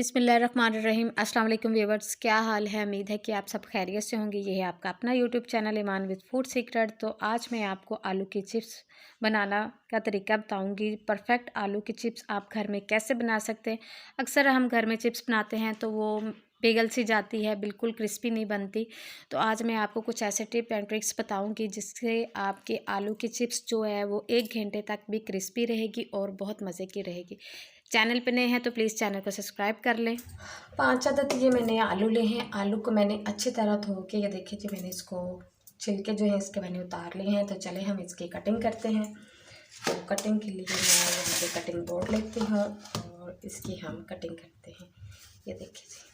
बिस्मिल्लाहिर्रहमानिर्रहीम। अस्सलाम वालेकुम व्यूअर्स, क्या हाल है। उम्मीद है कि आप सब खैरियत से होंगे। ये है आपका अपना YouTube channel Iman with food secret. तो आज मैं आपको आलू की चिप्स बनाना का तरीका बताऊंगी। परफेक्ट आलू की चिप्स आप घर में कैसे बना सकते हैं। अक्सर हम घर में चिप्स बनाते हैं तो वो पिघल सी जाती है, बिल्कुल क्रिस्पी नहीं बनती। तो आज मैं आपको कुछ ऐसे टिप एंड ट्रिक्स बताऊंगी जिससे आपके आलू की चिप्स जो है वो 1 घंटे तक भी क्रिस्पी रहेगी और बहुत मज़े की रहेगी। चैनल पे नए हैं तो प्लीज़ चैनल को सब्सक्राइब कर लें। 5 अदद ये मैंने आलू ले हैं। आलू को मैंने अच्छी तरह धो के, ये देखिए जी, मैंने इसको छिलके जो है इसके मैंने उतार लिए हैं। तो चले हम इसकी कटिंग करते हैं। तो कटिंग के लिए मैं यहाँ पे कटिंग बोर्ड लेती हूँ और इसकी हम कटिंग करते हैं। ये देखिए जी,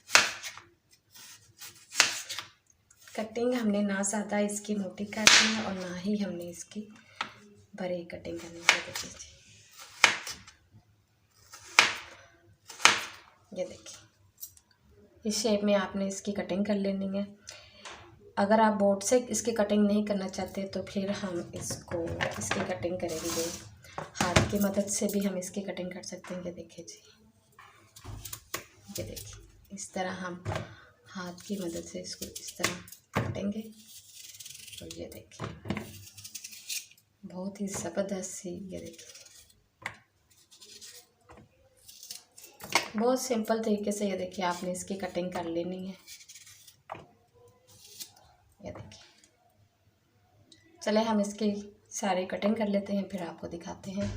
कटिंग हमने ना ज़्यादा इसकी मोटी करनी है और ना ही हमने इसकी बड़ी कटिंग करनी है। देखिए जी, ये देखिए इस शेप में आपने इसकी कटिंग कर लेनी है। अगर आप बोर्ड से इसकी कटिंग नहीं करना चाहते तो फिर हम इसकी कटिंग करेंगे, हाथ की मदद से भी हम इसकी कटिंग कर सकते हैं। ये देखिए जी, ये देखिए इस तरह हम हाथ की मदद से इसको इस तरह काटेंगे। और ये देखिए बहुत ही ज़बरदस्त सी, ये देखिए बहुत सिंपल तरीके से, ये देखिए आपने इसकी कटिंग कर लेनी है। ये देखिए, चले हम इसकी सारी कटिंग कर लेते हैं, फिर आपको दिखाते हैं।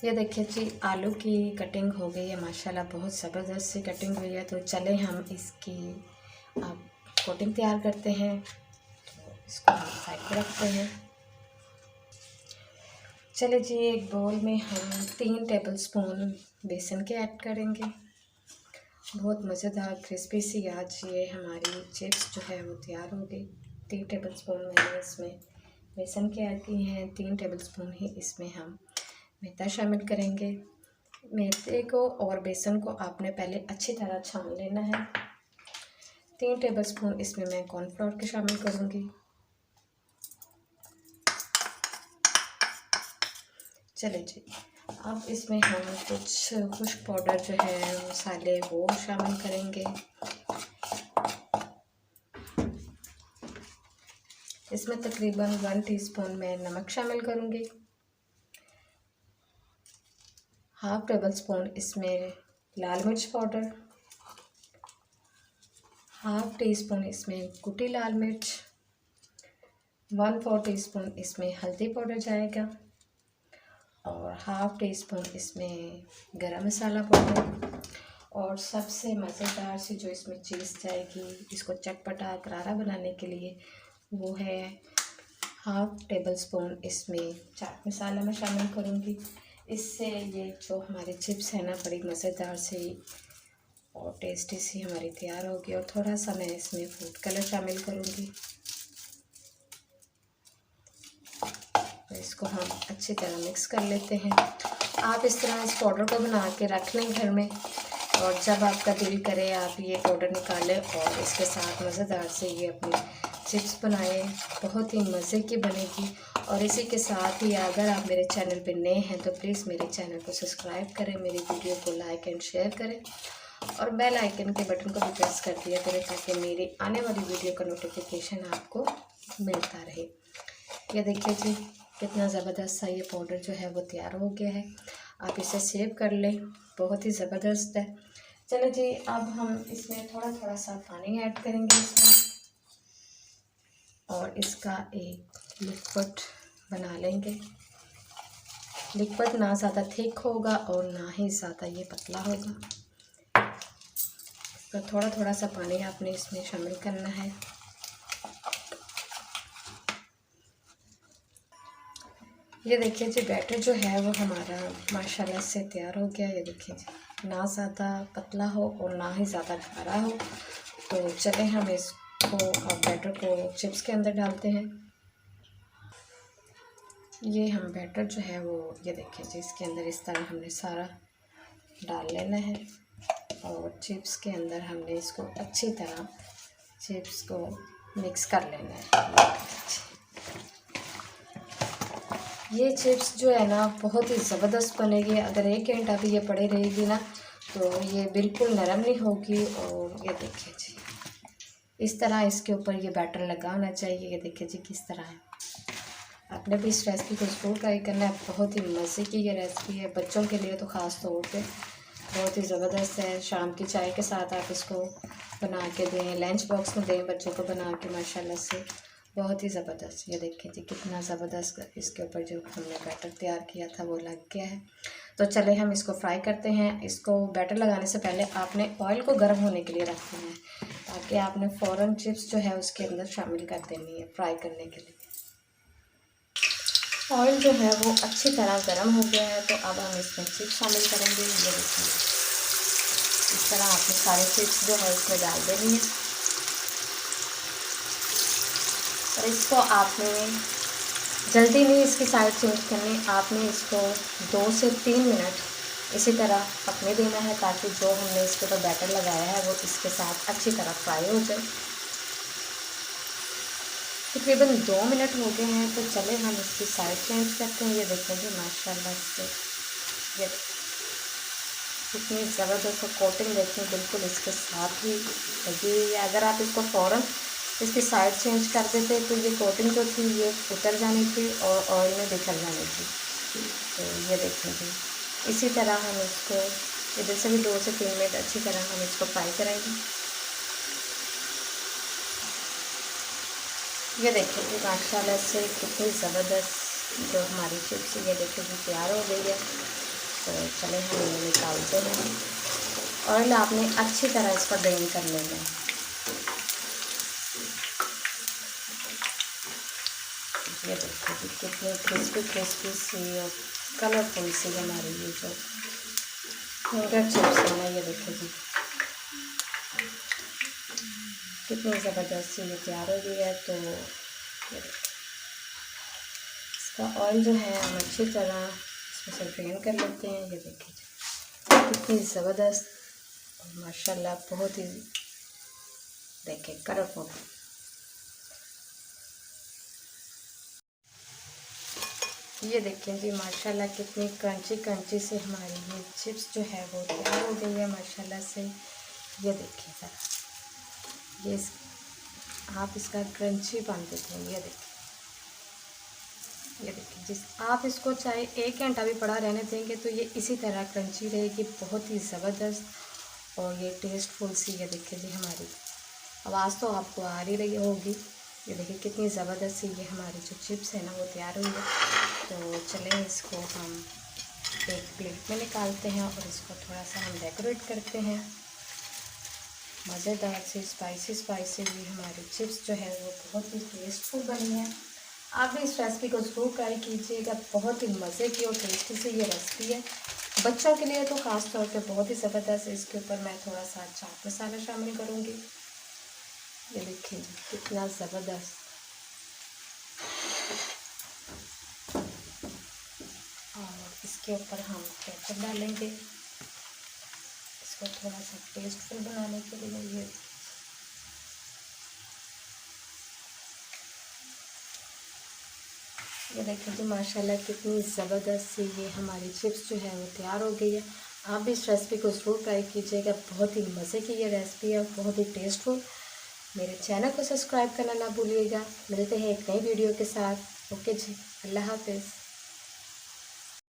ये देखिए जी, आलू की कटिंग हो गई है माशाल्लाह, बहुत ज़बरदस्त सी कटिंग हुई है। तो चले हम इसकी अब कोटिंग तैयार करते हैं। तो इसको हम साइड पर रखते हैं। चले जी, एक बोल में हम 3 टेबलस्पून बेसन के ऐड करेंगे। बहुत मज़ेदार क्रिस्पी सी आज ये हमारी चिप्स जो है वो तैयार हो गई। 3 टेबलस्पून मैंने इसमें बेसन के ऐड किए हैं। 3 टेबलस्पून ही इसमें हम मैदा शामिल करेंगे। मैदे को और बेसन को आपने पहले अच्छी तरह छान लेना है। 3 टेबलस्पून इसमें मैं कॉर्नफ्लोर के शामिल करूँगी। चले जी, अब इसमें हम कुछ खुश्क पाउडर जो है मसाले वो शामिल करेंगे। इसमें तकरीबन 1 टीस्पून मैं नमक शामिल करूँगी। 1/2 टेबलस्पून इसमें लाल मिर्च पाउडर, 1/2 टीस्पून इसमें कुटी लाल मिर्च, 1/4 टीस्पून इसमें हल्दी पाउडर जाएगा और 1/2 टीस्पून इसमें गरम मसाला पाउडर। और सबसे मज़ेदार सी जो इसमें चीज़ जाएगी इसको चटपटा करारा बनाने के लिए, वो है 1/2 टेबलस्पून इसमें चाट मसाला मैं शामिल करूँगी। इससे ये जो हमारी चिप्स है ना, बड़ी मज़ेदार सी और टेस्टी सी हमारी तैयार होगी। और थोड़ा सा मैं इसमें फूड कलर शामिल करूँगी। तो इसको हम अच्छी तरह मिक्स कर लेते हैं। आप इस तरह इस पाउडर को बना के रख लें घर में, और जब आपका दिल करे आप ये पाउडर निकालें और इसके साथ मज़ेदार से ये अपनी चिप्स बनाएं। बहुत ही मज़े की बनेगी। और इसी के साथ ही अगर आप मेरे चैनल पे नए हैं तो प्लीज़ मेरे चैनल को सब्सक्राइब करें, मेरी वीडियो को लाइक एंड शेयर करें और बेल आइकन के बटन को भी प्रेस कर दिया करें ताकि मेरी आने वाली वीडियो का नोटिफिकेशन आपको मिलता रहे। ये देखिए जी, कितना ज़बरदस्त सा ये पाउडर जो है वो तैयार हो गया है। आप इसे सेव कर लें, बहुत ही ज़बरदस्त है। चलो जी, अब हम इसमें थोड़ा थोड़ा सा पानी ऐड करेंगे इसमें और इसका एक लिक्विड बना लेंगे। लिक्विड ना ज़्यादा थिक होगा और ना ही ज़्यादा ये पतला होगा। तो थोड़ा थोड़ा सा पानी आपने इसमें शामिल करना है। ये देखिए जी, बैटर जो है वो हमारा माशाल्लाह से तैयार हो गया। ये देखिए जी, ना ज़्यादा पतला हो और ना ही ज़्यादा गाढ़ा हो। तो चले हम इसको अब बैटर को चिप्स के अंदर डालते हैं। ये हम बैटर जो है वो, ये देखिए जी, इसके अंदर इस तरह हमने सारा डाल लेना है और चिप्स के अंदर हमने इसको अच्छी तरह चिप्स को मिक्स कर लेना है। ये चिप्स जो है ना बहुत ही ज़बरदस्त बनेगी। अगर 1 घंटा भी ये पड़े रहेगी ना तो ये बिल्कुल नरम नहीं होगी। और ये देखिए जी, इस तरह इसके ऊपर ये बैटर लगा होना चाहिए। ये देखिए जी किस तरह है। आपने भी इस रेसिपी को ज़रूर ट्राई करना है। बहुत ही मज़े की ये रेसिपी है, बच्चों के लिए तो ख़ास तौर पे बहुत ही ज़बरदस्त है। शाम की चाय के साथ आप इसको बना के दें, लंच बॉक्स में दें बच्चों को बना के, माशाल्लाह से बहुत ही ज़बरदस्त। ये देखें जी कितना ज़बरदस्त इसके ऊपर जो हमने बैटर तैयार किया था वो लग गया है। तो चले हम इसको फ्राई करते हैं। इसको बैटर लगाने से पहले आपने ऑयल को गर्म होने के लिए रख देना है, ताकि आपने फ़ौरन चिप्स जो है उसके अंदर शामिल कर देनी है फ्राई करने के लिए। ऑयल जो है वो अच्छी तरह गर्म हो गया है, तो अब हम इसमें चिप्स शामिल करेंगे। ये देखिए इस तरह आपने सारे चिप्स जो है इसमें डाल देनी है। और इसको आपने जल्दी नहीं इसकी साइड चेंज करनी, आपने इसको 2 से 3 मिनट इसी तरह पकने देना है, ताकि जो हमने इसके ऊपर बैटर लगाया है वो इसके साथ अच्छी तरह फ्राई हो जाए। तकरीबन 2 मिनट हो गए हैं, तो चले हम इसकी साइड चेंज करते हैं। ये देखेंगे माशाल्लाह से ये इतनी ज़बरदस्त कोटिंग देखें बिल्कुल इसके साथ ही लगी हुई है। अगर आप इसको फ़ौरन इसकी साइड चेंज कर देते तो ये कोटिंग जो थी ये उतर जानी थी और ऑयल में बिखर जानी थी। तो ये देखेंगे इसी तरह हम इसको इधर से भी 2 से 3 मिनट अच्छी तरह हम इसको फ्राई करेंगे। ये देखिए माशाल्लाह से कितनी ज़बरदस्त जो हमारी चिप्स ये देखिए तैयार हो गई है। तो चले हम इन्हें निकालते हैं। ऑयल आपने अच्छी तरह इसका ड्रेन कर लेना है। ये देखिए कि कितनी क्रिस्पी क्रिस्पी सी और कलरफुल सी हमारी ये जो फिंगर चिप्स है ना, ये देखिए जी कितनी ज़बरदस्त सी ये तैयार हो गई है। तो ये इसका ऑयल जो है हम अच्छी तरह इसमें से ड्रेन कर लेते हैं। ये देखिए जी कितनी ज़बरदस्त और माशाल्लाह बहुत ही देखें कलरफुल। ये देखें जी माशाल्लाह कितनी क्रंची क्रंची से हमारी ये चिप्स जो है वो तैयार हो गई है माशाल्लाह से। ये देखिए ज़रा ये आप इसका क्रंची बन देते हैं। ये देखिए जिस आप इसको चाहे 1 घंटा भी पड़ा रहने देंगे तो ये इसी तरह क्रंची रहेगी, बहुत ही ज़बरदस्त और ये टेस्टफुल सी। ये देखिए जी हमारी आवाज़ तो आपको आ ही रही होगी। ये देखिए कितनी ज़बरदस्त सी ये हमारी जो चिप्स है ना वो तैयार हुई है। तो चलें इसको हम एक प्लेट में निकालते हैं और इसको थोड़ा सा हम डेकोरेट करते हैं। मज़ेदार सी स्पाइसी भी हमारी चिप्स जो है वो बहुत ही टेस्टफुल बनी है। आप भी इस रेसिपी को ज़रूर ट्राई कीजिएगा, बहुत ही मज़े की और टेस्टी सी ये रेसिपी है। बच्चों के लिए तो ख़ास तौर पे बहुत ही ज़बरदस्त है। इसके ऊपर मैं थोड़ा सा चाट मसाला शामिल करूँगी। ये देखिए जी कितना ज़बरदस्त। और इसके ऊपर हम केचप डालेंगे इसको थोड़ा सा टेस्टफुल बनाने के लिए। ये देखिए जी माशाल्लाह कितनी ज़बरदस्त सी ये हमारी चिप्स जो है वो तैयार हो गई है। आप भी इस रेसिपी को ज़रूर ट्राई कीजिएगा, बहुत ही मज़े की ये रेसिपी है, बहुत ही टेस्टफुल। मेरे चैनल को सब्सक्राइब करना ना भूलिएगा। मिलते हैं एक नई वीडियो के साथ। ओके जी, अल्लाह हाफ़िज़।